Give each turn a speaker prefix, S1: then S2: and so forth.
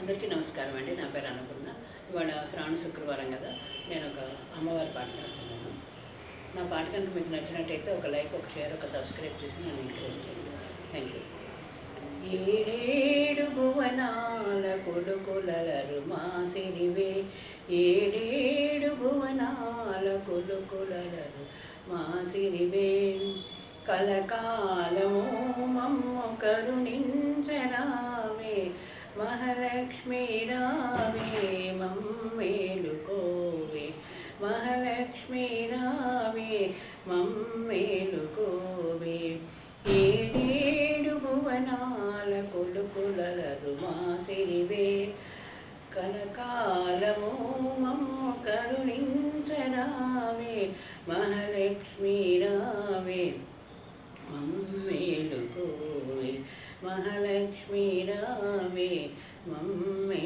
S1: అందరికీ నమస్కారం అండి. నా పేరు అన్నపూర్ణ. ఇవాళ శ్రావణ శుక్రవారం కదా, నేను ఒక అమ్మవారి పాట పాడుతున్నాను. నా పాట కనుక మీకు నచ్చినట్టయితే ఒక లైక్, ఒక షేర్, ఒక సబ్స్క్రైబ్ చేసి నన్ను ఎంకరేజ్ చేయండి. Thank you. ఏడేడు భువనాల కొలుకులరు మా సిరివే, ఏడేడు భువనాల కొలుకులరు మా సిరివే, కలకాలము మమ్ము కరుణించరావే, మహాలక్ష్మి రావే మమ్మేలుకోవే, మహాలక్ష్మి రావే మమ్మేలుకోవే, ఏడేడు భువనాల కొలుకులరు మా సిరివే, కలకాలము మమ్ము కరుణించరావే, మహాలక్ష్మి రావే మమ్మేలుకోవే, మహాలక్ష్మి రావే మమ్మే